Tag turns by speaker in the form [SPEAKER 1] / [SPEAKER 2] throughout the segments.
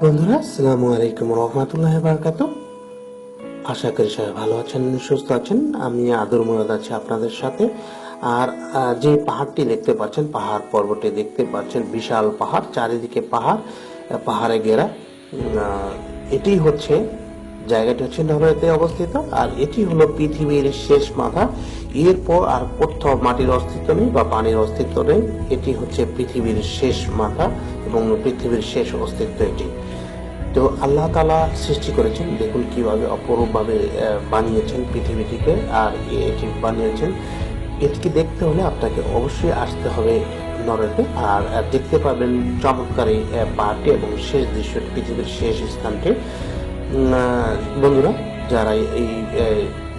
[SPEAKER 1] বন্ধুরা, আসসালামু আলাইকুম রহমতুল্লাহি ওয়া বারাকাতুহু। আশা করি সবাই ভালো আছেন, সুস্থ আছেন। আমি আদর মুরাদ আছি আপনাদের সাথে। আর যে পাহাড়টি দেখতে পাচ্ছেন, পাহাড় পর্বতটি দেখতে পাচ্ছেন, বিশাল পাহাড়, চারিদিকে পাহাড়, পাহাড়ে ঘেরা। এটি হচ্ছে, জায়গাটি হচ্ছে নরওয়েতে অবস্থিত। আর এটি হলো পৃথিবীর শেষ মাথা। এরপর আর কোথাও মাটির অস্তিত্ব নেই বা পানির অস্তিত্ব নেই। এটি হচ্ছে পৃথিবীর শেষ মাথা এবং পৃথিবীর শেষ অস্তিত্ব এটি। তো আল্লাহ তাআলা সৃষ্টি করেছেন, দেখুন কিভাবে অপরূপ ভাবে বানিয়েছেন পৃথিবীটিকে। আর এটি বানিয়েছেন, এটিকে দেখতে হলে আপনাকে অবশ্যই আসতে হবে নরওয়েতে। আর দেখতে পাবেন চমৎকার এই পাহাড়টি এবং শেষ দৃশ্যটি, পৃথিবীর শেষ স্থানটি। বন্ধুরা, যারা এই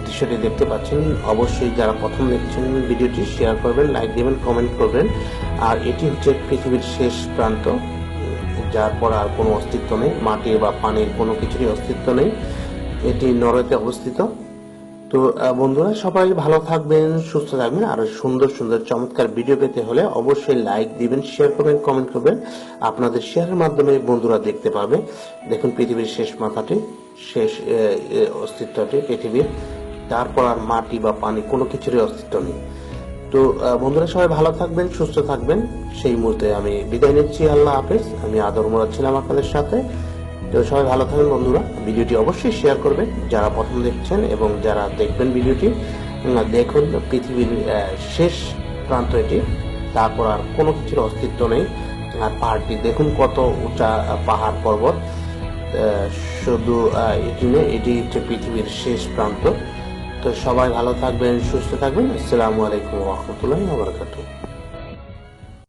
[SPEAKER 1] দৃশ্যটি দেখতে পাচ্ছেন, অবশ্যই যারা প্রথম দেখছেন ভিডিওটি শেয়ার করবেন, লাইক দিবেন, কমেন্ট করবেন। আর এটি হচ্ছে পৃথিবীর শেষ প্রান্ত, যার পর আর কোনো অস্তিত্ব নেই, মাটির বা পানির কোনো কিছুরই অস্তিত্ব নেই। এটি নরওয়েতে অবস্থিত। তো বন্ধুরা, সবাই ভালো থাকবেন, সুস্থ থাকবেন। আরো সুন্দর সুন্দর চমৎকার ভিডিও পেতে হলে অবশ্যই লাইক দিবেন, শেয়ার করবেন, কমেন্ট করবেন। আপনাদের শেয়ারের মাধ্যমে বন্ধুরা দেখতে পাবে। দেখুন পৃথিবীর শেষ মাথাটি, শেষ অস্তিত্বটি পৃথিবীর। তারপর আর মাটি বা পানি কোনো কিছুরই অস্তিত্ব নেই। তো বন্ধুরা, সবাই ভালো থাকবেন, সুস্থ থাকবেন। সেই মুহূর্তে আমি বিদায় নিচ্ছি। আল্লাহ হাফেজ। আমি আদর মুরাদ ছিলাম আপনাদের সাথে। তো সবাই ভালো থাকবেন বন্ধুরা। ভিডিওটি অবশ্যই শেয়ার করবেন যারা প্রথম দেখছেন, এবং যারা দেখবেন ভিডিওটি দেখুন পৃথিবীর শেষ প্রান্ত এটি। তারপর আর কোনো কিছুর অস্তিত্ব নেই। আর পাহাড়টি দেখুন কত উঁচা, পাহাড় পর্বত। শুধু এটি নয়, এটি হচ্ছে পৃথিবীর শেষ প্রান্ত। তো সবাই ভালো থাকবেন, সুস্থ থাকবেন। আসসালামু আলাইকুম ওয়া রাহমাতুল্লাহি ওয়া বারাকাতুহু।